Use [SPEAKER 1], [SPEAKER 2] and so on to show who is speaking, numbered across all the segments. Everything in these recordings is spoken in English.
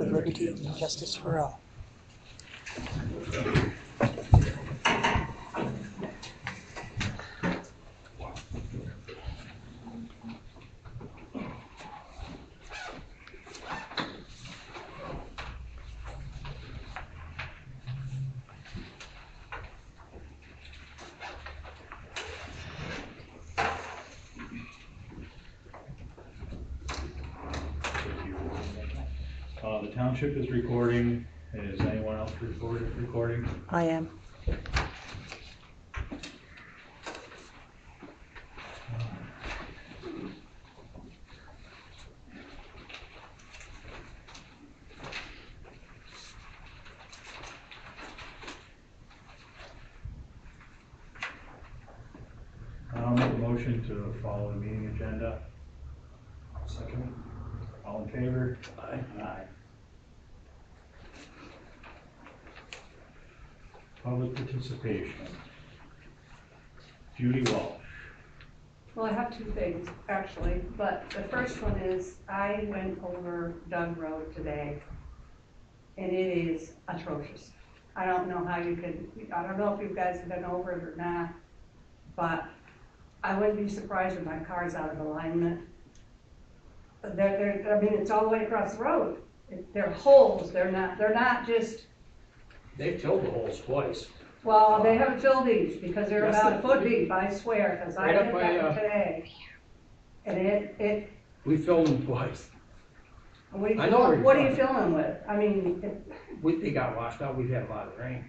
[SPEAKER 1] with liberty and justice for all.
[SPEAKER 2] The township is recording. Is anyone else recording?
[SPEAKER 1] I am.
[SPEAKER 2] I'll make a motion to follow the meeting agenda.
[SPEAKER 3] Second.
[SPEAKER 2] All in favor?
[SPEAKER 3] Aye.
[SPEAKER 2] Aye. Public participation. Judy Walsh.
[SPEAKER 4] Well, I have two things, actually, but the first one is, I went over Doug Road today, and it is atrocious. I don't know how you could, I don't know if you guys have been over it or not, but I wouldn't be surprised if my car's out of alignment. I mean, it's all the way across the road. They're holes, they're not just.
[SPEAKER 3] They've filled the holes twice.
[SPEAKER 4] Well, they haven't filled these because they're
[SPEAKER 3] Yes,
[SPEAKER 4] about a
[SPEAKER 3] they-
[SPEAKER 4] foot deep, I swear, because I
[SPEAKER 3] Right up
[SPEAKER 4] did
[SPEAKER 3] by,
[SPEAKER 4] that today. And
[SPEAKER 3] We filled them twice.
[SPEAKER 4] what
[SPEAKER 3] I know where you're
[SPEAKER 4] what are you
[SPEAKER 3] from.
[SPEAKER 4] filling with? I mean,
[SPEAKER 3] They got washed out. We've had a lot of rain.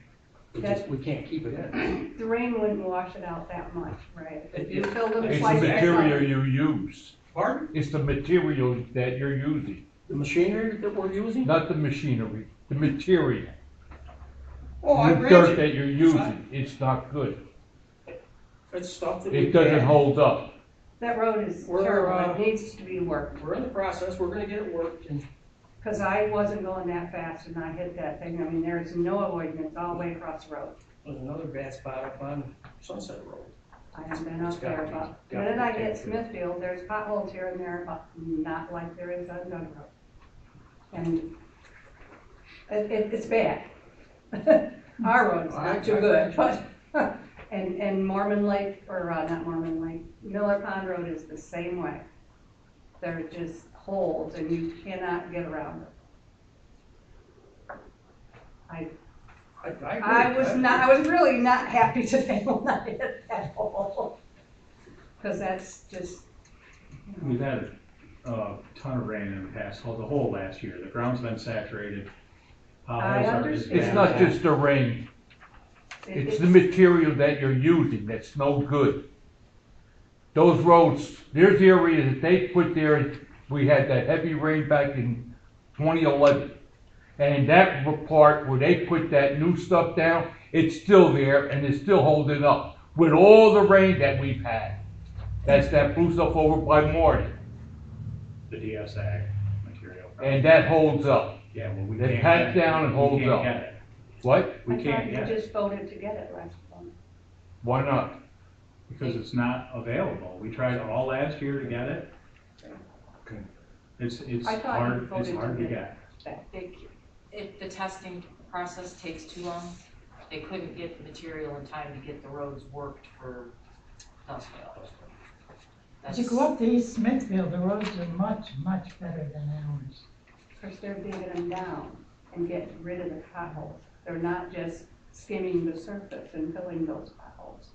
[SPEAKER 3] We can't keep it in.
[SPEAKER 4] the rain wouldn't wash it out that much, right? If you
[SPEAKER 3] It-
[SPEAKER 4] filled them
[SPEAKER 5] It's the
[SPEAKER 4] twice.
[SPEAKER 5] material you use.
[SPEAKER 3] Pardon?
[SPEAKER 5] It's the material that you're using,
[SPEAKER 3] The machinery that we're using?
[SPEAKER 5] not the machinery, the material.
[SPEAKER 3] Oh, I
[SPEAKER 5] The
[SPEAKER 3] grant
[SPEAKER 5] dirt
[SPEAKER 3] you.
[SPEAKER 5] that you're using, it's not good.
[SPEAKER 3] It's stuff that
[SPEAKER 5] It doesn't hold up.
[SPEAKER 4] That road is
[SPEAKER 3] We're,
[SPEAKER 4] terrible, it needs to be worked.
[SPEAKER 3] We're in the process. We're gonna get it worked and
[SPEAKER 4] Because I wasn't going that fast and I hit that thing. I mean, there's no avoidance all the way across the road.
[SPEAKER 3] there's another bad spot up on Sunset Road.
[SPEAKER 4] I haven't been
[SPEAKER 3] It's
[SPEAKER 4] up there,
[SPEAKER 3] gotta be-
[SPEAKER 4] but the
[SPEAKER 3] gotta
[SPEAKER 4] minute
[SPEAKER 3] be
[SPEAKER 4] I hit
[SPEAKER 3] taken care of.
[SPEAKER 4] Smithfield, there's potholes here and there, but not like there is on Doug Road. And it's bad. Our road's not too good, but, and Mormon Lake, or not Mormon Lake, Miller Pond Road is the same way. They're just holes and you cannot get around them.
[SPEAKER 3] I agree.
[SPEAKER 4] I was really not happy today when I hit that hole. Cause that's just,
[SPEAKER 2] We've had a ton of rain in the past, the whole last year. The ground's been saturated.
[SPEAKER 4] I understand.
[SPEAKER 5] It's not just the rain, it's the material that you're using that's no good. Those roads, there's areas that they put there, we had that heavy rain back in 2011. And that part where they put that new stuff down, it's still there and it's still holding up with all the rain that we've had. That's that blue stuff over by Marty,
[SPEAKER 2] The DSAG material.
[SPEAKER 5] and that holds up.
[SPEAKER 2] Yeah, well, we
[SPEAKER 5] They
[SPEAKER 2] can't.
[SPEAKER 5] pat
[SPEAKER 2] get it.
[SPEAKER 5] down and
[SPEAKER 2] We
[SPEAKER 5] holds
[SPEAKER 2] can't
[SPEAKER 5] up.
[SPEAKER 2] get it.
[SPEAKER 5] What?
[SPEAKER 2] We
[SPEAKER 4] I
[SPEAKER 2] can't
[SPEAKER 4] thought you
[SPEAKER 2] get it,
[SPEAKER 4] just voted to get it last month.
[SPEAKER 5] Why not?
[SPEAKER 2] because it's not available. We tried all last year to get it. It's
[SPEAKER 4] I thought you
[SPEAKER 2] hard, it's
[SPEAKER 4] voted
[SPEAKER 2] hard
[SPEAKER 4] to
[SPEAKER 2] to
[SPEAKER 4] get
[SPEAKER 2] get.
[SPEAKER 6] If the testing process takes too long, they couldn't get the material in time to get the roads worked for Dustville.
[SPEAKER 7] As you go up to East Smithfield, the roads are much, much better than ours.
[SPEAKER 4] Cause they're digging them down and getting rid of the potholes. They're not just skimming the surface and filling those potholes.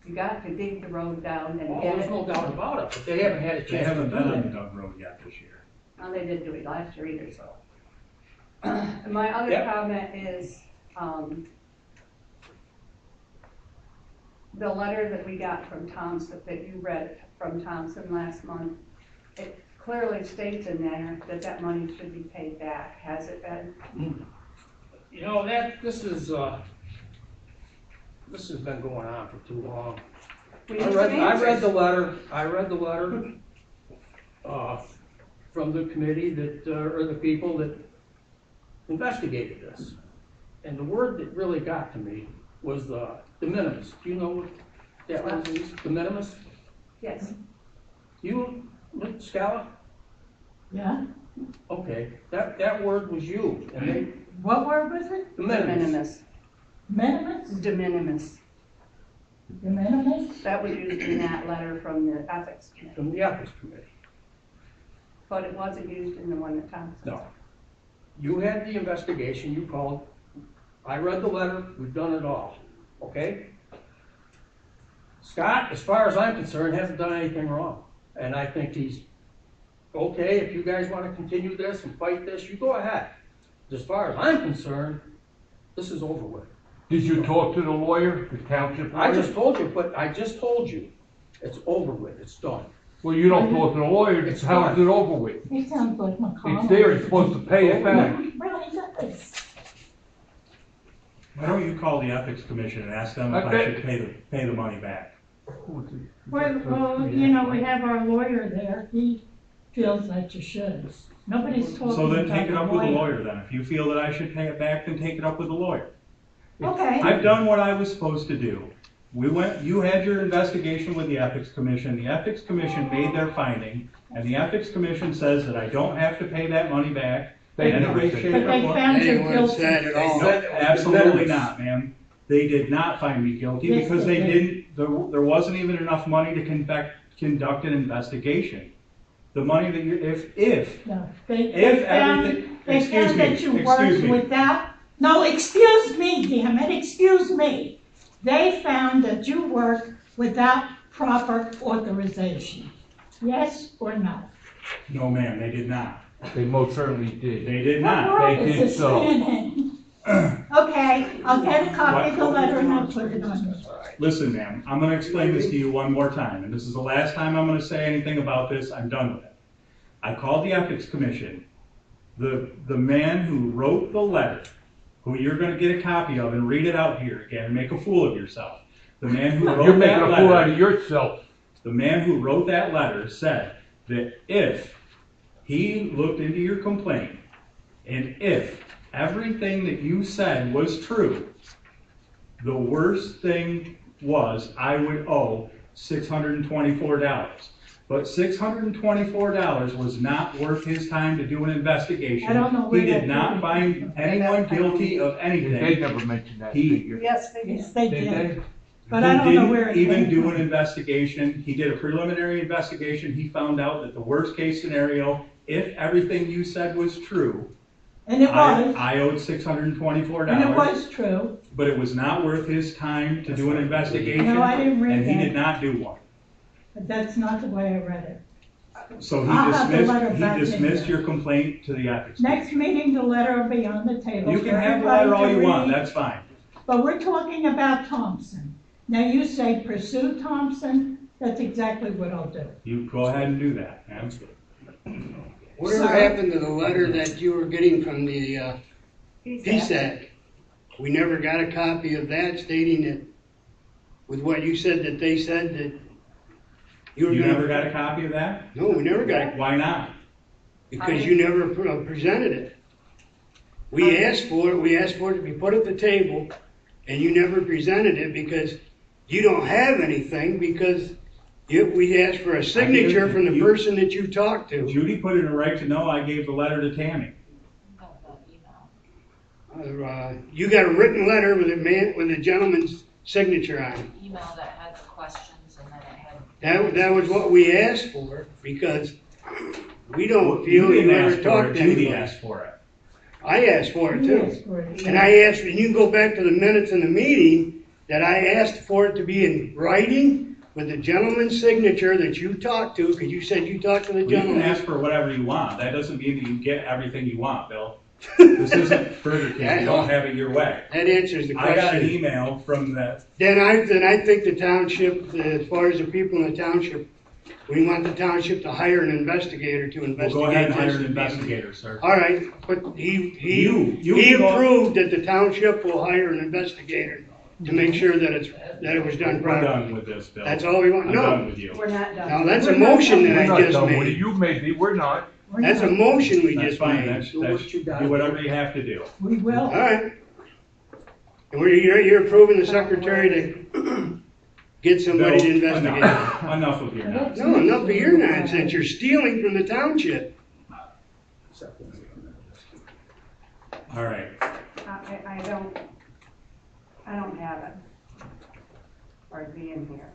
[SPEAKER 4] You got to dig the road down and
[SPEAKER 3] Oh,
[SPEAKER 4] get
[SPEAKER 3] there's
[SPEAKER 4] it.
[SPEAKER 3] no doubt about it, but they haven't had a
[SPEAKER 2] They
[SPEAKER 3] chance to
[SPEAKER 2] haven't
[SPEAKER 3] do
[SPEAKER 2] been on
[SPEAKER 3] that.
[SPEAKER 2] Doug Road yet this year.
[SPEAKER 4] Well, they didn't do it last year either, so. And my other
[SPEAKER 3] Yep.
[SPEAKER 4] comment is, the letter that we got from Thompson, that you read from Thompson last month, it clearly states in there that that money should be paid back. Has it been?
[SPEAKER 3] You know, this has been going on for too long.
[SPEAKER 4] We need
[SPEAKER 3] I
[SPEAKER 4] some
[SPEAKER 3] read the
[SPEAKER 4] answers.
[SPEAKER 3] letter, from the committee that, or the people that investigated this. And the word that really got to me was the de minimis. Do you know what that word is? De minimis?
[SPEAKER 4] Yes.
[SPEAKER 3] You, Scala?
[SPEAKER 7] Yeah?
[SPEAKER 3] Okay, that word was used, and they,
[SPEAKER 7] What word was it?
[SPEAKER 3] de
[SPEAKER 4] De
[SPEAKER 3] minimis.
[SPEAKER 4] minimis,
[SPEAKER 7] Minimus?
[SPEAKER 4] de minimis.
[SPEAKER 7] The minimus?
[SPEAKER 4] That was used in that letter from the ethics committee,
[SPEAKER 3] From the ethics committee.
[SPEAKER 4] but it wasn't used in the one that Thompson.
[SPEAKER 3] No. You had the investigation, you called, I read the letter, we've done it all, okay? Scott, as far as I'm concerned, hasn't done anything wrong, and I think he's, okay, if you guys wanna continue this and fight this, you go ahead. As far as I'm concerned, this is over with.
[SPEAKER 5] Did you talk to the lawyer, the township lawyer?
[SPEAKER 3] I just told you, it's over with, it's done.
[SPEAKER 5] Well, you don't talk to the lawyer,
[SPEAKER 3] It's
[SPEAKER 5] how is
[SPEAKER 3] fine.
[SPEAKER 5] it over with?
[SPEAKER 7] He sounds like McConnell.
[SPEAKER 5] It's there, it's supposed to pay it back.
[SPEAKER 7] Really does.
[SPEAKER 2] Why don't you call the ethics commission and ask them if I
[SPEAKER 5] Okay.
[SPEAKER 2] should pay the money back?
[SPEAKER 7] Well, you know, we have our lawyer there, he feels that you should. Nobody's talking about
[SPEAKER 2] So then take it up with the
[SPEAKER 7] lawyer.
[SPEAKER 2] lawyer then. If you feel that I should pay it back, then take it up with the lawyer.
[SPEAKER 7] Okay,
[SPEAKER 2] I've done what I was supposed to do. You had your investigation with the ethics commission. The ethics commission made their finding, and the ethics commission says that I don't have to pay that money back.
[SPEAKER 5] They
[SPEAKER 2] in any
[SPEAKER 5] never
[SPEAKER 2] way,
[SPEAKER 5] said
[SPEAKER 2] shape,
[SPEAKER 7] but
[SPEAKER 2] or
[SPEAKER 7] they
[SPEAKER 2] form.
[SPEAKER 7] found you
[SPEAKER 8] Anyone
[SPEAKER 7] guilty.
[SPEAKER 8] said it all.
[SPEAKER 2] No, absolutely not, ma'am. They did not find me guilty
[SPEAKER 7] Yes,
[SPEAKER 2] because
[SPEAKER 7] they
[SPEAKER 2] they
[SPEAKER 7] did.
[SPEAKER 2] didn't, there wasn't even enough money to conduct an investigation. The money that you, if,
[SPEAKER 7] No, they
[SPEAKER 2] If
[SPEAKER 7] found,
[SPEAKER 2] everything-
[SPEAKER 7] they
[SPEAKER 2] excuse
[SPEAKER 7] found
[SPEAKER 2] me,
[SPEAKER 7] that you
[SPEAKER 2] excuse
[SPEAKER 7] worked
[SPEAKER 2] me.
[SPEAKER 7] without, no, excuse me, damn it, excuse me. They found that you worked without proper authorization. Yes or no?
[SPEAKER 2] no ma'am, they did not.
[SPEAKER 5] They most certainly did.
[SPEAKER 2] They did
[SPEAKER 7] What
[SPEAKER 2] not.
[SPEAKER 7] world
[SPEAKER 5] they
[SPEAKER 7] is
[SPEAKER 5] did
[SPEAKER 7] this
[SPEAKER 5] so.
[SPEAKER 7] man in? Okay, I'll get a copy of the letter and I'll put it on this.
[SPEAKER 2] Listen, ma'am, I'm gonna explain this to you one more time, and this is the last time I'm gonna say anything about this, I'm done with it. I called the ethics commission. The man who wrote the letter, who you're gonna get a copy of and read it out here again and make a fool of yourself. The man who
[SPEAKER 5] You're
[SPEAKER 2] wrote
[SPEAKER 5] making
[SPEAKER 2] that
[SPEAKER 5] a fool out
[SPEAKER 2] letter,
[SPEAKER 5] of yourself.
[SPEAKER 2] the man who wrote that letter said that if he looked into your complaint, and if everything that you said was true, the worst thing was I would owe $624. But $624 was not worth his time to do an investigation.
[SPEAKER 7] I don't know where
[SPEAKER 2] He
[SPEAKER 7] that
[SPEAKER 2] did not
[SPEAKER 7] figure
[SPEAKER 2] find
[SPEAKER 7] came from.
[SPEAKER 2] anyone guilty of
[SPEAKER 5] They
[SPEAKER 2] anything.
[SPEAKER 5] never mentioned that
[SPEAKER 2] He-
[SPEAKER 5] figure.
[SPEAKER 4] Yes, they did.
[SPEAKER 7] Yes, they
[SPEAKER 5] Did
[SPEAKER 7] did.
[SPEAKER 5] they?
[SPEAKER 7] But I don't know where it
[SPEAKER 2] He didn't
[SPEAKER 7] came
[SPEAKER 2] even do
[SPEAKER 7] from.
[SPEAKER 2] an investigation. He did a preliminary investigation. He found out that the worst case scenario, if everything you said was true,
[SPEAKER 7] And it was,
[SPEAKER 2] I owed $624.
[SPEAKER 7] and it was true.
[SPEAKER 2] But it was not worth his time to do an investigation.
[SPEAKER 7] No, I didn't read
[SPEAKER 2] And he
[SPEAKER 7] that.
[SPEAKER 2] did not do one.
[SPEAKER 7] But that's not the way I read it.
[SPEAKER 2] So
[SPEAKER 7] I'll have the letter back
[SPEAKER 2] he
[SPEAKER 7] in
[SPEAKER 2] dismissed
[SPEAKER 7] here.
[SPEAKER 2] your complaint to the ethics.
[SPEAKER 7] Next meeting, the letter will be on the table.
[SPEAKER 2] You
[SPEAKER 7] for
[SPEAKER 2] can have the
[SPEAKER 7] everybody
[SPEAKER 2] letter all
[SPEAKER 7] to
[SPEAKER 2] you want,
[SPEAKER 7] read.
[SPEAKER 2] that's fine.
[SPEAKER 7] But we're talking about Thompson. Now, you say pursue Thompson, that's exactly what I'll do.
[SPEAKER 2] You go ahead and do that, ma'am.
[SPEAKER 8] Whatever happened to the letter that you were getting from the PSAC? We never got a copy of that stating that, with what you said that they said that you were
[SPEAKER 2] You
[SPEAKER 8] gonna.
[SPEAKER 2] never got a copy of that?
[SPEAKER 8] No, we never got it,
[SPEAKER 2] Why not?
[SPEAKER 8] because you never presented it. We asked for it to be put at the table, and you never presented it because you don't have anything, because we asked for a signature from the person that you talked to.
[SPEAKER 2] Judy put in a right to know, I gave the letter to Tammy.
[SPEAKER 6] Got that email.
[SPEAKER 8] You got a written letter with a gentleman's signature on it.
[SPEAKER 6] Email that had the questions and then it had.
[SPEAKER 8] That was what we asked for, because we don't feel
[SPEAKER 2] You
[SPEAKER 8] you
[SPEAKER 2] didn't
[SPEAKER 8] never
[SPEAKER 2] ask for
[SPEAKER 8] talked
[SPEAKER 2] it,
[SPEAKER 8] to
[SPEAKER 2] Judy
[SPEAKER 8] anybody.
[SPEAKER 2] asked for it.
[SPEAKER 8] I asked for it
[SPEAKER 7] Yes,
[SPEAKER 8] too.
[SPEAKER 7] for it.
[SPEAKER 8] And I asked, and you can go back to the minutes in the meeting, that I asked for it to be in writing with the gentleman's signature that you talked to, because you said you talked to the
[SPEAKER 2] Well, you can
[SPEAKER 8] gentleman.
[SPEAKER 2] ask for whatever you want. That doesn't mean that you get everything you want, Bill. This isn't Burger King. You don't have it your way.
[SPEAKER 8] That answers the
[SPEAKER 2] I got an
[SPEAKER 8] question.
[SPEAKER 2] email from the,
[SPEAKER 8] Then I think the township, as far as the people in the township, we want the township to hire an investigator to
[SPEAKER 2] well,
[SPEAKER 8] investigate
[SPEAKER 2] go ahead and hire
[SPEAKER 8] this.
[SPEAKER 2] an investigator, sir.
[SPEAKER 8] All right, but he
[SPEAKER 2] You go-
[SPEAKER 8] approved that the township will hire an investigator to make sure that it was done
[SPEAKER 2] We're
[SPEAKER 8] properly.
[SPEAKER 2] done with this, Bill.
[SPEAKER 8] That's all we want.
[SPEAKER 2] I'm done
[SPEAKER 8] No,
[SPEAKER 2] with you.
[SPEAKER 4] We're not done.
[SPEAKER 8] now that's a
[SPEAKER 7] We're not
[SPEAKER 8] motion
[SPEAKER 7] done.
[SPEAKER 8] that
[SPEAKER 5] We're
[SPEAKER 8] I
[SPEAKER 5] not
[SPEAKER 8] just
[SPEAKER 5] done with it.
[SPEAKER 8] made.
[SPEAKER 5] You made it, we're not.
[SPEAKER 7] We're
[SPEAKER 8] That's a
[SPEAKER 7] not.
[SPEAKER 8] motion we
[SPEAKER 2] That's
[SPEAKER 8] just
[SPEAKER 2] fine.
[SPEAKER 8] made.
[SPEAKER 3] Do what you gotta
[SPEAKER 2] Do whatever you have to do.
[SPEAKER 7] We will.
[SPEAKER 8] All right. And you're approving the secretary to get somebody to
[SPEAKER 2] Bill,
[SPEAKER 8] investigate.
[SPEAKER 2] enough of your nonsense.
[SPEAKER 8] No, enough of your nonsense. You're stealing from the township.
[SPEAKER 3] accept the meeting.
[SPEAKER 2] All right,
[SPEAKER 4] I don't have it. Or be in here.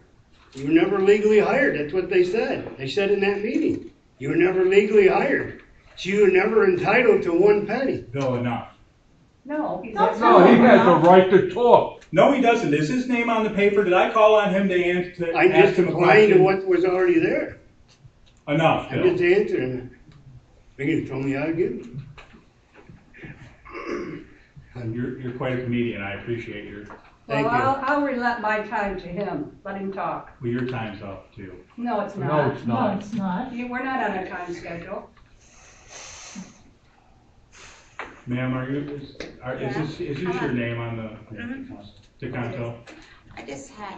[SPEAKER 8] You were never legally hired, that's what they said. They said in that meeting. You were never legally hired. So you were never entitled to one penny.
[SPEAKER 2] Bill, enough.
[SPEAKER 4] No, he's.
[SPEAKER 7] That's
[SPEAKER 5] No, he has the right to talk.
[SPEAKER 2] No, he doesn't. Is his name on the paper? Did I call on him to answer,
[SPEAKER 8] I'm
[SPEAKER 2] ask
[SPEAKER 8] just
[SPEAKER 2] him a
[SPEAKER 8] applying to
[SPEAKER 2] question?
[SPEAKER 8] what was already there.
[SPEAKER 2] Enough,
[SPEAKER 8] I'm
[SPEAKER 2] Bill.
[SPEAKER 8] just answering. Are you gonna throw me out again?
[SPEAKER 2] You're quite a comedian. I appreciate your,
[SPEAKER 8] Thank
[SPEAKER 4] Well,
[SPEAKER 8] you.
[SPEAKER 4] I'll relent my time to him. Let him talk.
[SPEAKER 2] well, your time's up too.
[SPEAKER 4] No, it's
[SPEAKER 5] No,
[SPEAKER 4] not.
[SPEAKER 5] it's
[SPEAKER 7] No,
[SPEAKER 5] not.
[SPEAKER 7] it's not.
[SPEAKER 4] We're not on a time schedule.
[SPEAKER 2] Ma'am, is this your name on the Decanto?
[SPEAKER 9] I just had,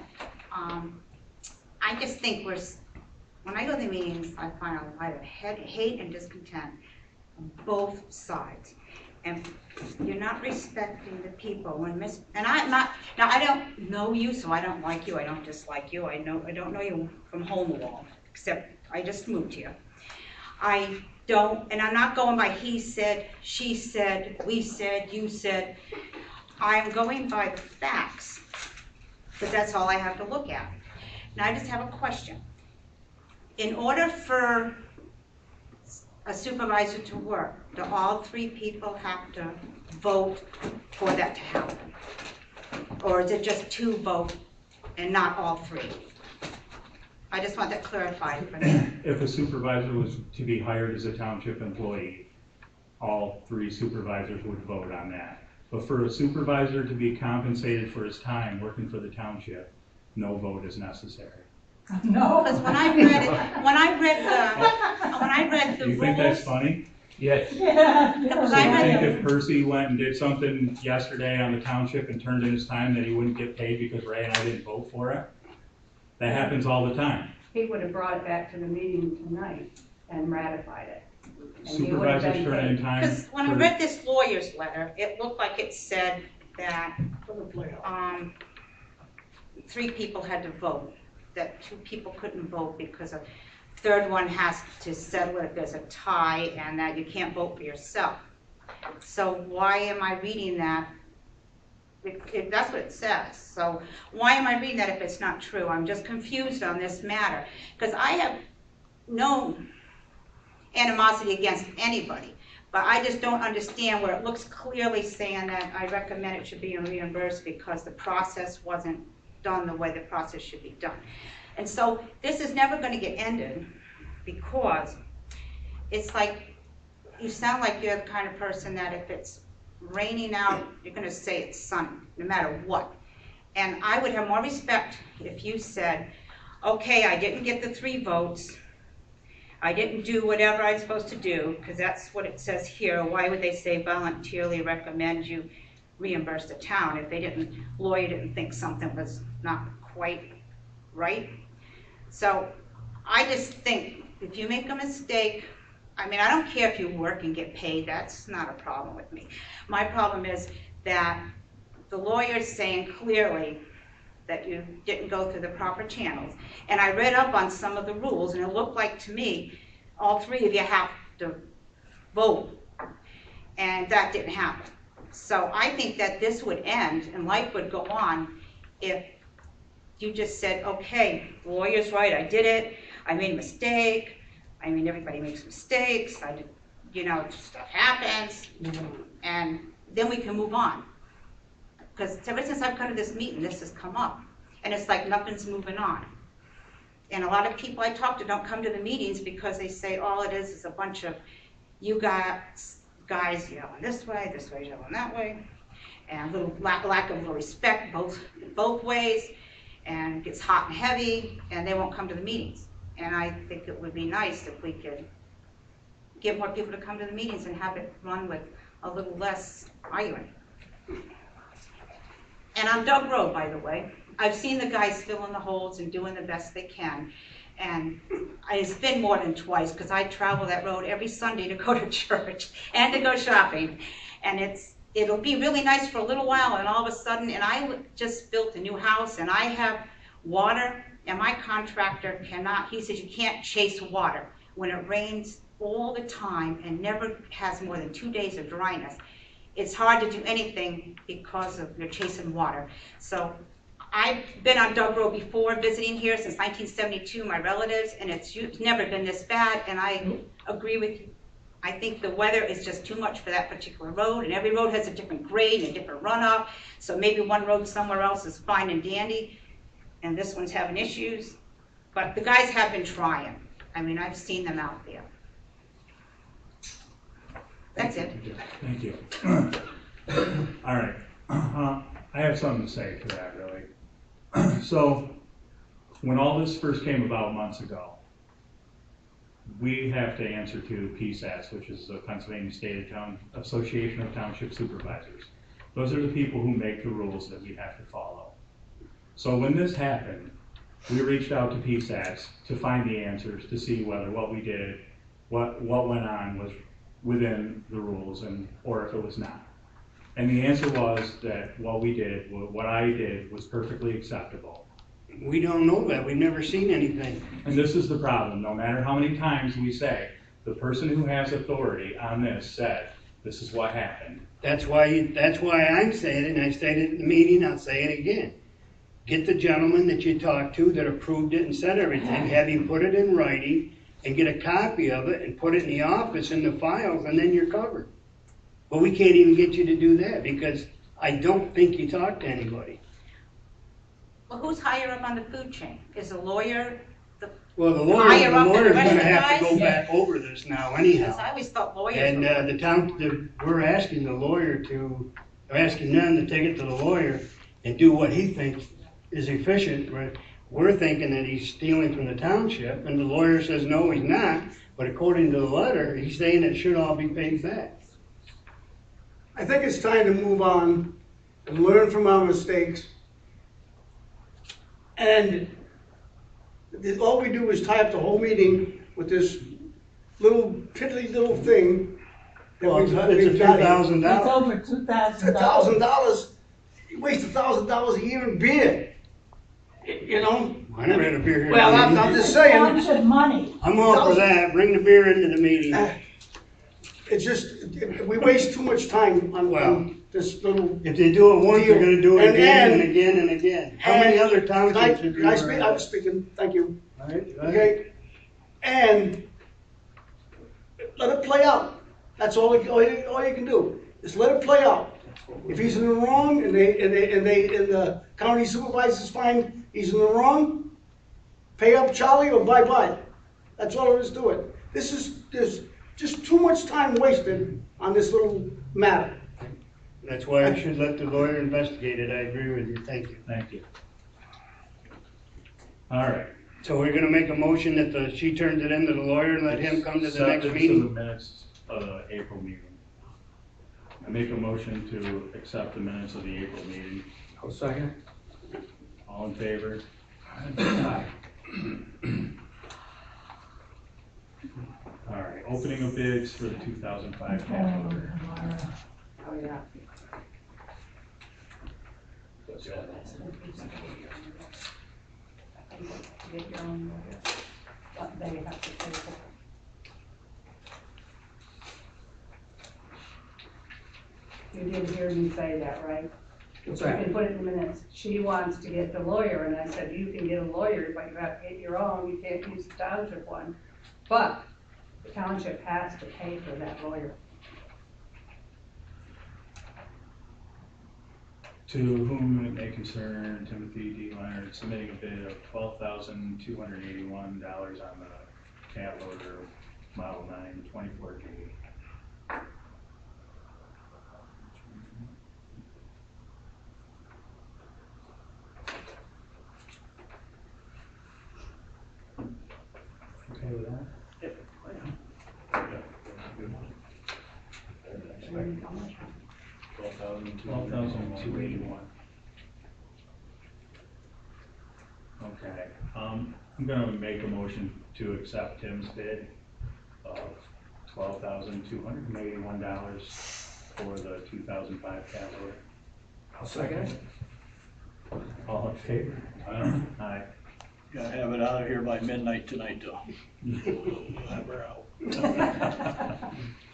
[SPEAKER 9] I just think when I go to the meetings, I find a lot of hate and discontent on both sides. And you're not respecting the people and I'm not, now I don't know you, so I don't like you, I don't dislike you, I don't know you from hole in the wall, except I just moved here. I don't, and I'm not going by he said, she said, we said, you said. I'm going by the facts, because that's all I have to look at. Now I just have a question. In order for a supervisor to work, do all three people have to vote for that to happen? Or is it just two vote and not all three? I just want that clarified for me.
[SPEAKER 2] If a supervisor was to be hired as a township employee, all three supervisors would vote on that. But for a supervisor to be compensated for his time working for the township, no vote is necessary.
[SPEAKER 7] No.
[SPEAKER 9] Because when I read the
[SPEAKER 2] Do you think that's
[SPEAKER 9] rules,
[SPEAKER 2] funny?
[SPEAKER 5] Yes.
[SPEAKER 7] Yeah.
[SPEAKER 9] Because
[SPEAKER 2] So
[SPEAKER 9] I
[SPEAKER 2] you
[SPEAKER 9] read-
[SPEAKER 2] think if Percy went and did something yesterday on the township and turned in his time that he wouldn't get paid because Ray and I didn't vote for it? That happens all the time.
[SPEAKER 4] He would have brought it back to the meeting tonight and ratified it. And he would have
[SPEAKER 2] Supervisors
[SPEAKER 4] been
[SPEAKER 2] turn in
[SPEAKER 4] paid.
[SPEAKER 2] time.
[SPEAKER 9] because when I
[SPEAKER 2] for-
[SPEAKER 9] read this lawyer's letter, it looked like it said that three people had to vote, that two people couldn't vote because a third one has to settle it if there's a tie, and that you can't vote for yourself. So why am I reading that? If that's what it says. So why am I reading that if it's not true? I'm just confused on this matter, because I have no animosity against anybody, but I just don't understand where it looks clearly saying that I recommend it should be reimbursed because the process wasn't done the way the process should be done. And so this is never going to get ended, because it's like, you sound like you're the kind of person that if it's raining out, you're going to say it's sunny, no matter what. And I would have more respect if you said, okay, I didn't get the 3 votes, I didn't do whatever I was supposed to do, because that's what it says here. Why would they say voluntarily recommend you reimburse the town if they didn't, lawyer didn't think something was not quite right? So I just think if you make a mistake, I mean, I don't care if you work and get paid, that's not a problem with me. My problem is that the lawyer's saying clearly that you didn't go through the proper channels. And I read up on some of the rules, and it looked like to me, all 3 of you have to vote, and that didn't happen. So I think that this would end, and life would go on if you just said, okay, the lawyer's right, I did it, I made a mistake, I mean, everybody makes mistakes, I did, you know, stuff happens, and then we can move on. Because ever since I've come to this meeting, this has come up, and it's like nothing's moving on. And a lot of people I talk to don't come to the meetings because they say all it is a bunch of you guys yelling this way yelling that way, and a little lack of respect both ways, and it gets hot and heavy, and they won't come to the meetings. And I think it would be nice if we could get more people to come to the meetings and have it run with a little less arguing. And on Doug Road, by the way, I've seen the guys filling the holes and doing the best they can. And it's been more than twice, because I travel that road every Sunday to go to church and to go shopping. And it'll be really nice for a little while, and all of a sudden, and I just built a new house, and I have water, and my contractor cannot, he says you can't chase water. When it rains, all the time and never has more than 2 days of dryness, it's hard to do anything because of you're chasing water. So I've been on Doug Road before, visiting here since 1972, my relatives, and it's never been this bad, and I agree with you. I think the weather is just too much for that particular road, and every road has a different grade and a different runoff, so maybe one road somewhere else is fine and dandy, and this one's having issues. But the guys have been trying. I mean, I've seen them out there. That's it.
[SPEAKER 2] Thank you. All right. I have something to say to that, really. So, when all this first came about months ago, we have to answer to PSAS, which is the Pennsylvania State Association of Township Supervisors. Those are the people who make the rules that we have to follow. So when this happened, we reached out to PSAS to find the answers, to see whether what we did, what went on was within the rules, or if it was not. And the answer was that what I did was perfectly acceptable.
[SPEAKER 8] We don't know that. We've never seen anything.
[SPEAKER 2] And this is the problem. No matter how many times we say, the person who has authority on this said, this is what happened.
[SPEAKER 8] That's why I'm saying it, and I said it in the meeting, I'll say it again. Get the gentleman that you talked to that approved it and said everything, have him put it in writing, and get a copy of it and put it in the office in the files, and then you're covered. But we can't even get you to do that because I don't think you talked to anybody.
[SPEAKER 9] Well, who's higher up on the food chain? Is a lawyer
[SPEAKER 8] Well, the
[SPEAKER 9] higher up than the
[SPEAKER 8] lawyer's
[SPEAKER 9] rest of
[SPEAKER 8] gonna
[SPEAKER 9] the
[SPEAKER 8] have to
[SPEAKER 9] guys?
[SPEAKER 8] go back over this now
[SPEAKER 9] Because
[SPEAKER 8] anyhow.
[SPEAKER 9] I always thought lawyers
[SPEAKER 8] And
[SPEAKER 9] were.
[SPEAKER 8] we're asking the lawyer we're asking them to take it to the lawyer and do what he thinks is efficient. We're thinking that he's stealing from the township, and the lawyer says, no, he's not. But according to the letter, he's saying it should all be paid back.
[SPEAKER 10] I think it's time to move on and learn from our mistakes. And all we do is tie up the whole meeting with this little piddly little thing.
[SPEAKER 8] Well, it's a few thousand
[SPEAKER 7] It's
[SPEAKER 8] dollars.
[SPEAKER 7] over $2,000.
[SPEAKER 10] $1,000. You waste $1,000 a year in beer. You know?
[SPEAKER 8] I never had a beer here.
[SPEAKER 10] Well, I'm just saying,
[SPEAKER 7] Township money.
[SPEAKER 8] I'm all for that. Bring the beer into the meeting.
[SPEAKER 10] it's just, we waste too much time on this little.
[SPEAKER 8] If they do it once, they're gonna do it
[SPEAKER 10] And
[SPEAKER 8] again and
[SPEAKER 10] then-
[SPEAKER 8] again and again. How many other townships have you
[SPEAKER 10] Can I
[SPEAKER 8] ever
[SPEAKER 10] speak?
[SPEAKER 8] had?
[SPEAKER 10] I was speaking, thank you.
[SPEAKER 8] All right, go ahead.
[SPEAKER 10] Okay? And let it play out. That's all you can do, is let it play out. If he's in the wrong and the county supervisors find he's in the wrong, pay up Charlie or bye-bye. That's all there is to it. There's just too much time wasted on this little matter.
[SPEAKER 8] That's why I should let the lawyer investigate it. I agree with you. Thank you.
[SPEAKER 2] Thank you. All right.
[SPEAKER 8] So we're gonna make a motion that she turns it in to the lawyer and let him come to the next
[SPEAKER 2] Acceptance of
[SPEAKER 8] meeting?
[SPEAKER 2] the minutes of the April meeting. I make a motion to accept the minutes of the April meeting.
[SPEAKER 3] I'll second.
[SPEAKER 2] All in favor?
[SPEAKER 3] Aye.
[SPEAKER 2] All right, opening of bids for the 2005 cat loader.
[SPEAKER 4] Oh, yeah. Get your own, but they have to pay for it. You did hear me say that, right?
[SPEAKER 3] What's
[SPEAKER 4] You
[SPEAKER 3] that?
[SPEAKER 4] can put it in the minutes. She wants to get the lawyer, and I said, you can get a lawyer, but you have to get your own, you can't use the township one. But the township has to pay for that lawyer.
[SPEAKER 2] To whom it may concern, Timothy D. Leonard submitting a bid of $12,281 on the cat loader Model 9 24G. Okay with that? $12,281. Okay, I'm gonna make a motion to accept Tim's bid of $12,281 for the 2005 cat loader.
[SPEAKER 3] I'll second.
[SPEAKER 2] All in favor? Aye.
[SPEAKER 11] Gotta have it out of here by midnight tonight, though. We're out.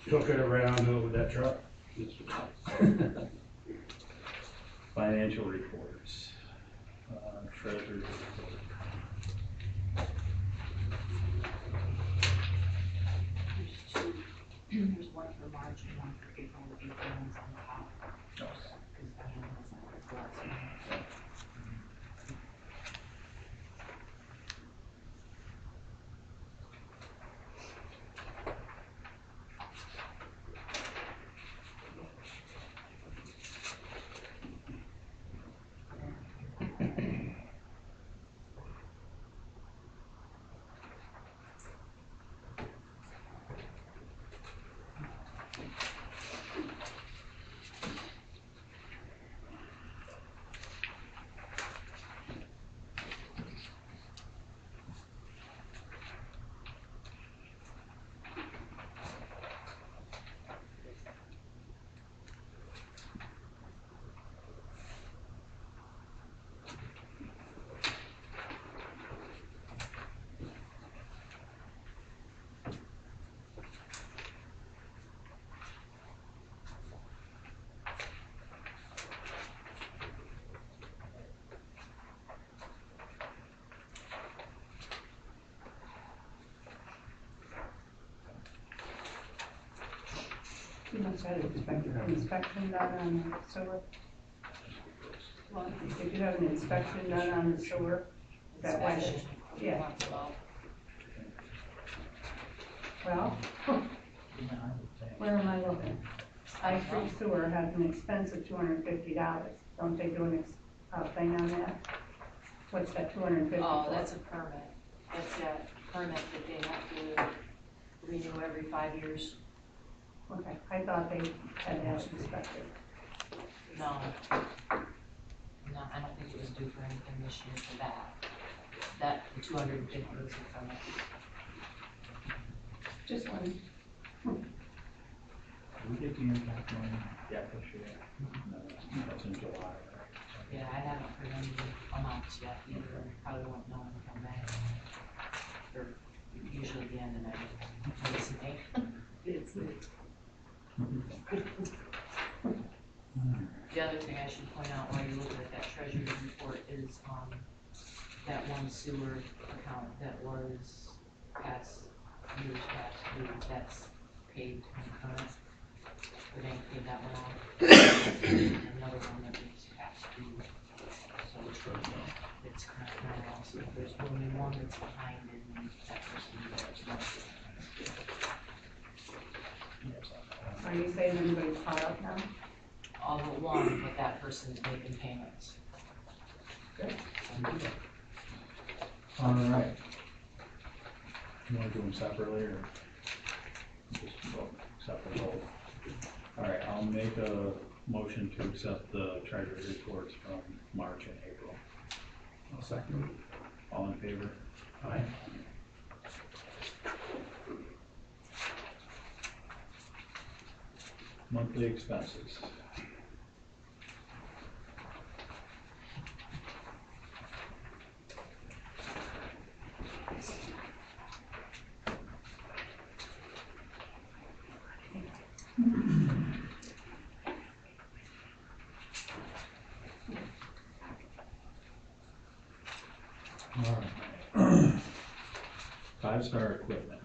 [SPEAKER 8] Took it around with that truck.
[SPEAKER 2] Financial reports. Treasurer's report.
[SPEAKER 6] There's one for March and one for April. April one's on the top. Because Diane hasn't the last one.
[SPEAKER 4] You must have an inspection done on the sewer. Well, did you have an inspection done on the sewer? Is that why? Yeah. Well, where am I looking? I-3 sewer has an expense of $250. Don't they do a thing on that? What's that, 250?
[SPEAKER 6] Oh, that's a permit. That's a permit that they have to renew every 5 years.
[SPEAKER 4] Okay, I thought they had that inspected.
[SPEAKER 6] No. No, I don't think it was due for anything this year for that. That, the 250 was a permit.
[SPEAKER 4] Just one.
[SPEAKER 2] Did we get the impact money yet this year? No, that's in July, right?
[SPEAKER 6] Yeah, I haven't heard any amounts yet either. Probably won't know when we come back. Or usually the end of May. It's May. It's May. The other thing I should point out while you're looking at that treasurer's report is, that one sewer account that was years past due, that's paid concurrent. We didn't pay that one off. Another one that was past due. So it's current now, so if there's only one that's behind it, then that person.
[SPEAKER 4] Are you saying anybody's caught up now?
[SPEAKER 6] All but one, but that person's making payments.
[SPEAKER 4] Good.
[SPEAKER 2] All right. You wanna do them separately or just vote separate vote? All right, I'll make a motion to accept the treasurer's reports from March and April.
[SPEAKER 3] I'll second.
[SPEAKER 2] All in favor?
[SPEAKER 3] Aye.
[SPEAKER 2] Monthly expenses. All right. 5-star equipment.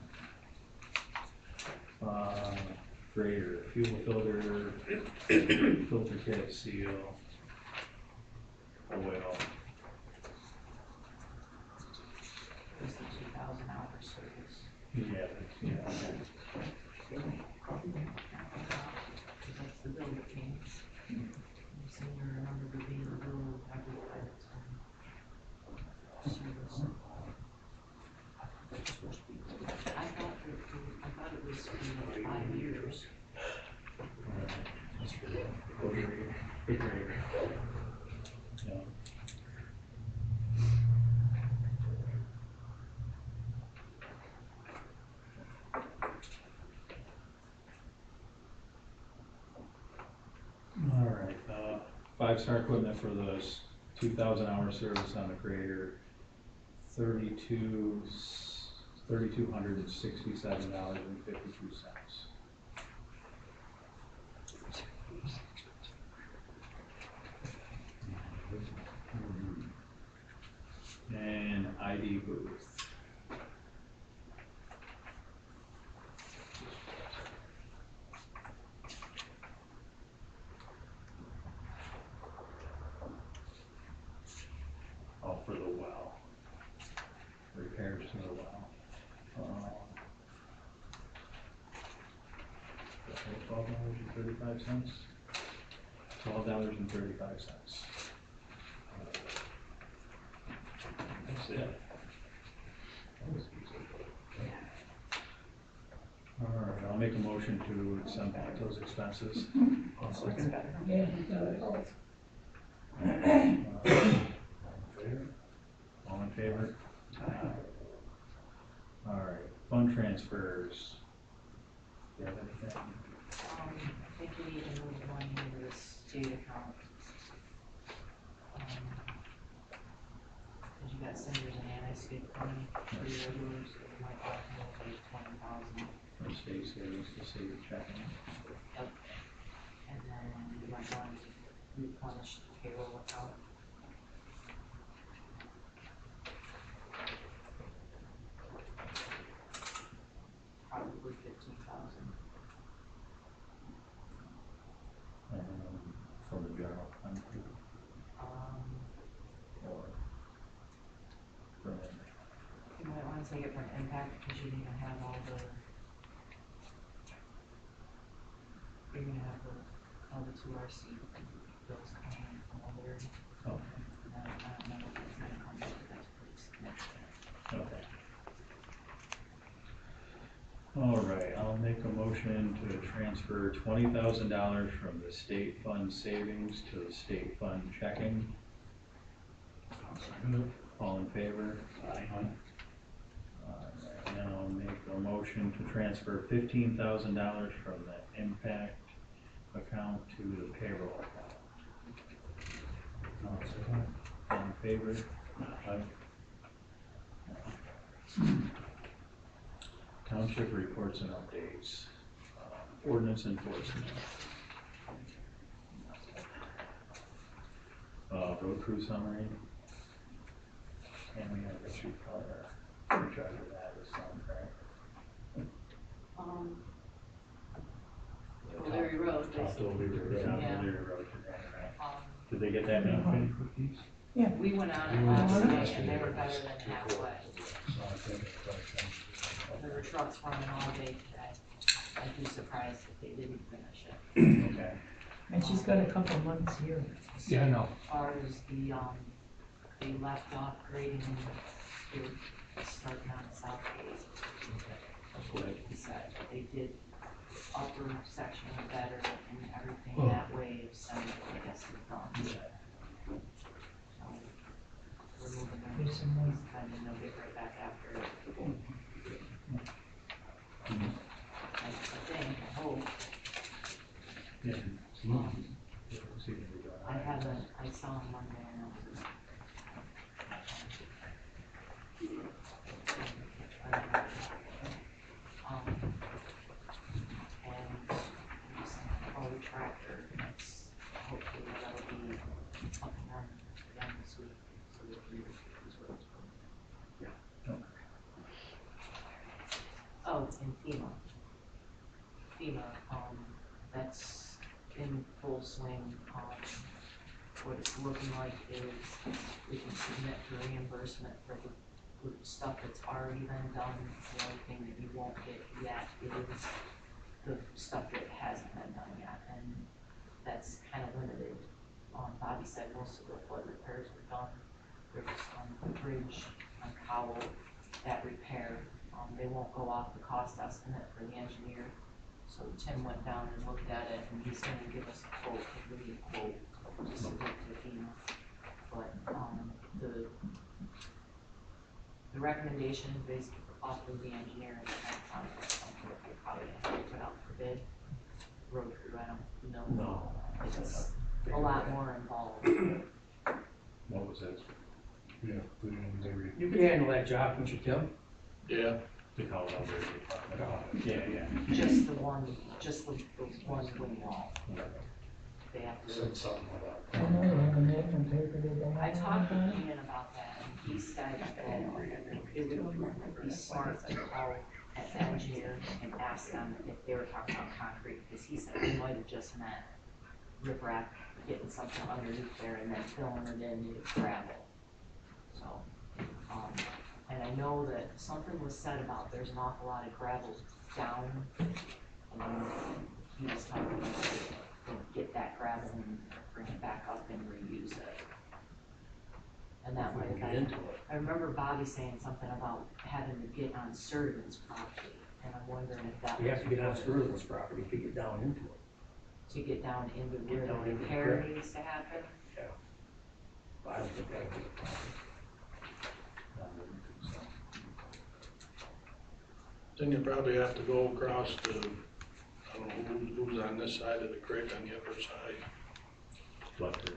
[SPEAKER 2] Grader, fuel filter, filter kit, seal, oil.
[SPEAKER 6] It's the 2,000 hour service.
[SPEAKER 2] Yeah, yeah.
[SPEAKER 6] That's the bill that came. You seem to remember there being a bill every time it's service. I thought it was for 5 years.
[SPEAKER 2] That's for the grader. Yeah. All right, 5-star equipment for those 2,000 hour service on the grader, 32 $3,267.52. And ID booth. Oh, for the well. Repairs to the well. $12.35. $12.35. That's it. That was easy. All right, I'll make a motion to send back those expenses.
[SPEAKER 7] Yeah.
[SPEAKER 2] All in favor? All right, fund transfers. Do you have anything?
[SPEAKER 6] I think we need to move money into the state account. Cause you got Cinders and anti-skid coming for your regulars, so you might want to move like 20,000.
[SPEAKER 2] From state savings to state checking.
[SPEAKER 6] Yep. And then you might want to replenish the payroll account. Probably 15,000.
[SPEAKER 2] From the general fund. Or from
[SPEAKER 6] You might wanna take it from impact, because you're gonna have all the, you're gonna have all the 2RC bills coming in from over there.
[SPEAKER 2] okay.
[SPEAKER 6] And I don't know if it's gonna come up, but that's pretty significant.
[SPEAKER 2] Okay. All right, I'll make a motion to transfer $20,000 from the state fund savings to the state fund checking. All in favor? Aye. And I'll make a motion to transfer $15,000 from the impact account to the payroll account. All in favor? Aye. Township reports and updates. Ordinance enforcement. Road crew summary. And we have Ridgebury Township in charge of that this time, correct?
[SPEAKER 6] Larry Road, basically. Yeah.
[SPEAKER 2] Larry Road today, right? Did they get that done?
[SPEAKER 6] We went on it last night and they were better than halfway. There were trucks running all day today. I'd be surprised if they didn't finish it.
[SPEAKER 2] Okay.
[SPEAKER 7] And she's got a couple months here.
[SPEAKER 5] Yeah, I know.
[SPEAKER 6] As far as the, they left off grading, they were starting on the south gate. He said they did upper section better and everything that way, so I guess it's done. So, we're moving on.
[SPEAKER 7] There's some more.
[SPEAKER 6] And then they'll get right back after it. I think, I hope.
[SPEAKER 2] Yeah.
[SPEAKER 6] I haven't, I saw him Monday and I was. And just call the tractor, that's, hopefully that'll be up and running again this week, so that we use roads. Oh, and FEMA, that's in full swing. What it's looking like is we can submit for reimbursement for the stuff that's already been done. The only thing that you won't get yet is the stuff that hasn't been done yet, and that's kind of limited. Bobby said most of the flood repairs were done. There was the bridge on Cowell, that repair. They won't go off the cost estimate for the engineer. So Tim went down and looked at it, and he's gonna give us a quote, a really quote, just to give to FEMA. But, the recommendation is basically off of the engineer, and that's on something that we probably have to put out for bid. Road crew, I don't know.
[SPEAKER 2] No.
[SPEAKER 6] It's a lot more involved.
[SPEAKER 2] What was that?
[SPEAKER 3] You can handle that job, couldn't you, Tim?
[SPEAKER 11] Yeah,
[SPEAKER 2] The Colorado Department. Yeah.
[SPEAKER 6] Just the one wing wall. They have to.
[SPEAKER 10] Said something about
[SPEAKER 6] I talked to Ian about that, and he said that it would be smart to call an engineer and ask them if they were talking about concrete, because he said it might have just meant riprap, getting something underneath there and then filling it in with gravel. So, and I know that something was said about there's an awful lot of gravel down, and he was talking about get that gravel and bring it back up and reuse it. And that might have been, I remember Bobby saying something about having to get on Sturtevant's property, and I'm wondering if that was.
[SPEAKER 3] You have to get on Sturtevant's property to get down into it.
[SPEAKER 6] To get down into where the repair needs to happen.
[SPEAKER 3] I don't think that would be a problem.
[SPEAKER 11] Then you probably have to go across to, I don't know who's on this side of the creek, on the upper side,
[SPEAKER 2] Left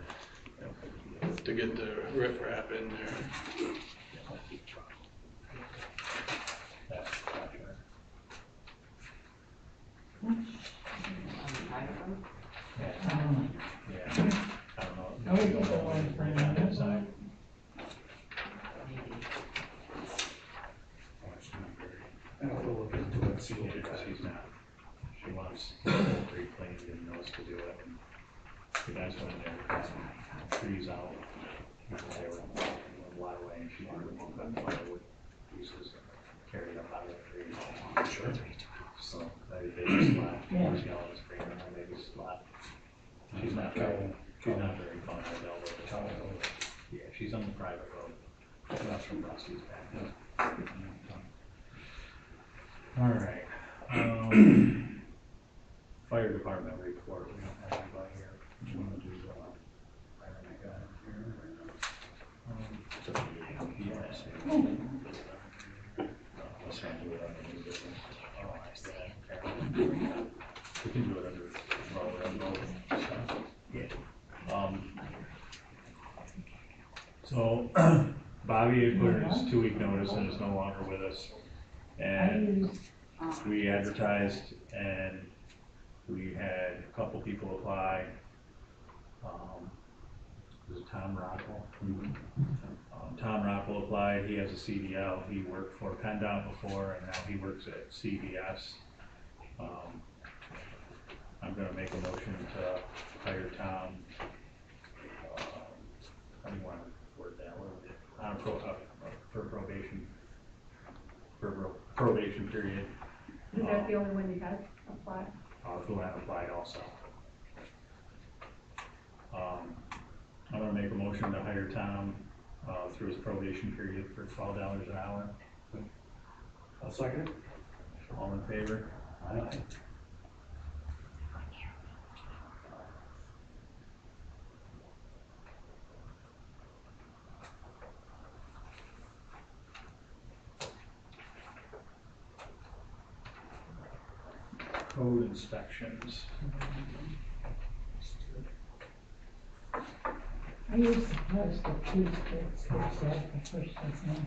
[SPEAKER 11] to get the riprap in there.
[SPEAKER 6] On the private road?
[SPEAKER 2] Yeah. I don't know. I don't know when on that side.
[SPEAKER 6] Maybe.
[SPEAKER 10] I don't know, look into it, see what we got.
[SPEAKER 2] She's not. She wants three planes and knows to do it. And the guys went in there, cut some trees out. They were in the waterway, and she wanted to move them firewood pieces and carry them out of the tree.
[SPEAKER 10] Sure.
[SPEAKER 2] So they just left. She always bring her my baby's slot. She's not very fun to deal with. Yeah, she's on the private road. That's from Rusty's back. All right. Fire department report. We don't have anybody here. You want to do fire guy here? Let's not do it under new business. Oh, I see. We can do it under road stuff. Yeah. So Bobby had put in his 2-week notice and is no longer with us. And we advertised and we had a couple people apply. This is Tom Rockwell. Tom Rockwell applied. He has a CDL. He worked for PennDOT before, and now he works at CVS. I'm going to make a motion to hire Tom. How do you want to word that? For probation. For probation period.
[SPEAKER 4] Is that the only one you had applied?
[SPEAKER 2] Who had applied also. I'm gonna make a motion to hire Tom, through his probation period for $12 an hour.
[SPEAKER 10] I'll second it.
[SPEAKER 2] All in favor?
[SPEAKER 10] Aye.
[SPEAKER 2] Code inspections.
[SPEAKER 7] Are you supposed to choose this, that the first one?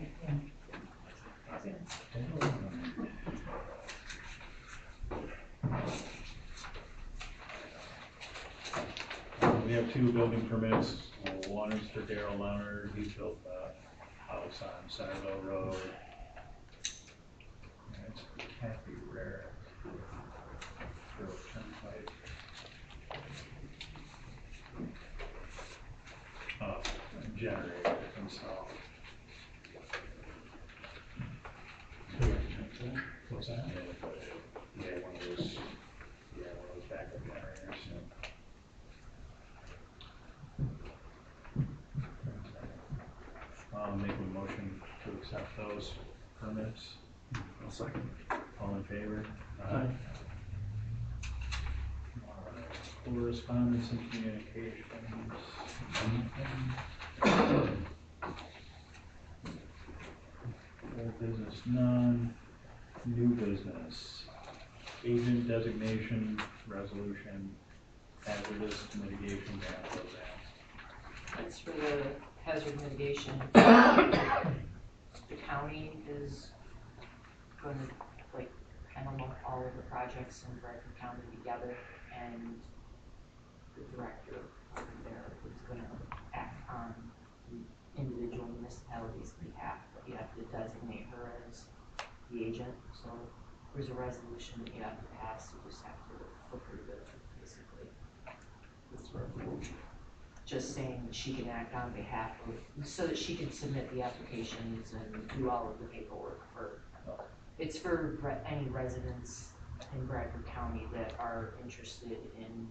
[SPEAKER 2] We have 2 building permits. One is for Daryl Leonard. He built a house on Centerville Road. And it's Happy Rare. Generator installed. What's that? Yeah, one of those backup generators. I'll make a motion to accept those permits.
[SPEAKER 10] I'll second.
[SPEAKER 2] All in favor? Aye. Correspondence and communications. Old business, none. New business. Agent designation resolution, hazardous mitigation grant program.
[SPEAKER 6] That's for the hazard mitigation. The county is gonna, like, kind of lump all of the projects in Bradford County together, and the director over there is gonna act on individual municipalities' behalf, but you have to designate her as the agent, so there's a resolution that you have to pass, you just have to approve it, basically. Just saying that she can act on behalf of, so that she can submit the applications and do all of the paperwork for, it's for any residents in Bradford County that are interested in,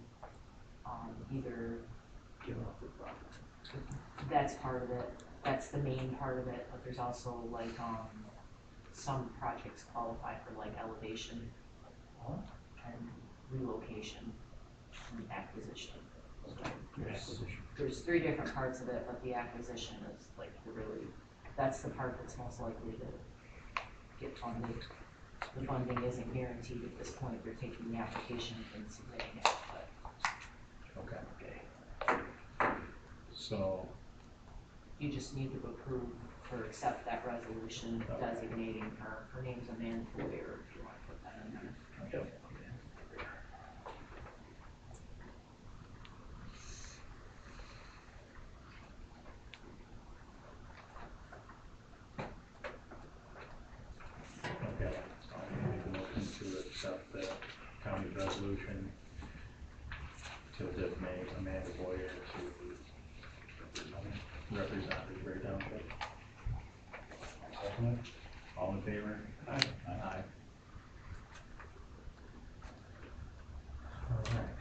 [SPEAKER 6] either, that's part of it, that's the main part of it, but there's also like, some projects qualify for like elevation and relocation and acquisition. There's 3 different parts of it, but the acquisition is like that's the part that's most likely to get funded. The funding isn't guaranteed at this point, they're taking the application and submitting it, but.
[SPEAKER 2] Okay. So,
[SPEAKER 6] You just need to approve or accept that resolution designating her. Her name's Amanda Boyer, if you want to put that in there.
[SPEAKER 2] okay, I'll make a motion to accept the county resolution to designate Amanda Boyer to represent Ridgebury Township. All in favor?
[SPEAKER 3] Aye.
[SPEAKER 2] Aye. All right.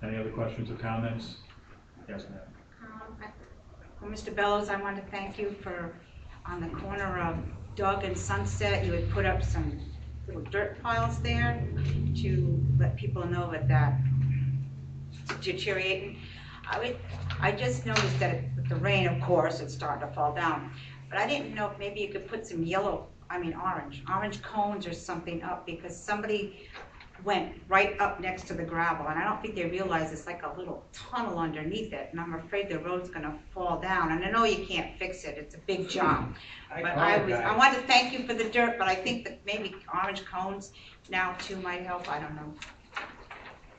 [SPEAKER 2] Any other questions or comments? Yes, ma'am.
[SPEAKER 9] Well, Mr. Bellows, I want to thank you for, on the corner of Dog and Sunset, you had put up some little dirt piles there to let people know that it's deteriorating. I just noticed that with the rain, of course, it's starting to fall down. But I didn't know if maybe you could put some orange cones or something up, because somebody went right up next to the gravel, and I don't think they realize it's like a little tunnel underneath it, and I'm afraid the road's gonna fall down, and I know you can't fix it, it's a big job. But I want to thank you for the dirt, but I think that maybe orange cones now too might help, I don't know.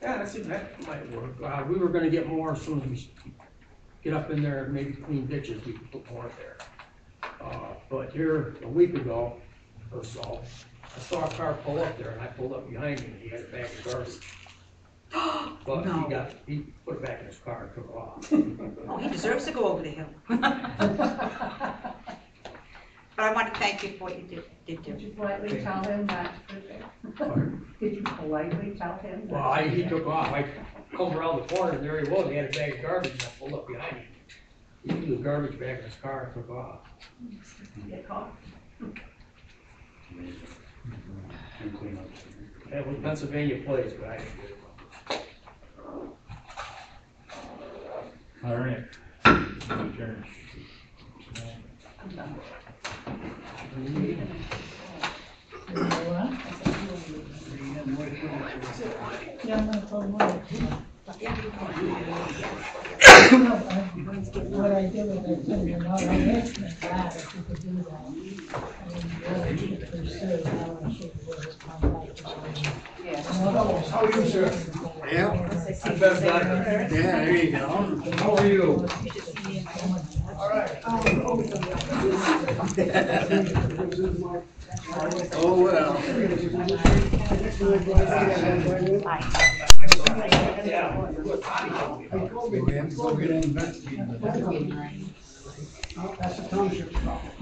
[SPEAKER 3] Yeah, that might work. We were gonna get more as soon as we get up in there and maybe clean ditches, we can put more there. But here, a week ago or so, I saw a car pull up there, and I pulled up behind him, and he had a bag of garbage. But
[SPEAKER 9] No.
[SPEAKER 3] he put it back in his car and took off.
[SPEAKER 9] Oh, he deserves to go over the hill. But I want to thank you for what you did do.
[SPEAKER 4] Did you politely tell him that? Did you politely tell him?
[SPEAKER 3] Well, he took off. I come around the corner, and there he was. He had a bag of garbage, and I pulled up behind him. He threw the garbage bag in his car and took off.
[SPEAKER 4] Get caught.
[SPEAKER 3] It was Pennsylvania plates, but I didn't get it.
[SPEAKER 2] All right. Adjourn.
[SPEAKER 4] I'm done.
[SPEAKER 7] What I did was I sent them out, I asked them glad if you could do that. And really pursue how I should come back to.
[SPEAKER 10] How are you, sir?
[SPEAKER 8] Yeah,
[SPEAKER 3] I'm better than
[SPEAKER 8] yeah, there you go.
[SPEAKER 3] How are you?
[SPEAKER 10] All right.
[SPEAKER 8] Oh, well.
[SPEAKER 3] Yeah.
[SPEAKER 8] We have to go get investigated.
[SPEAKER 10] That's the township problem.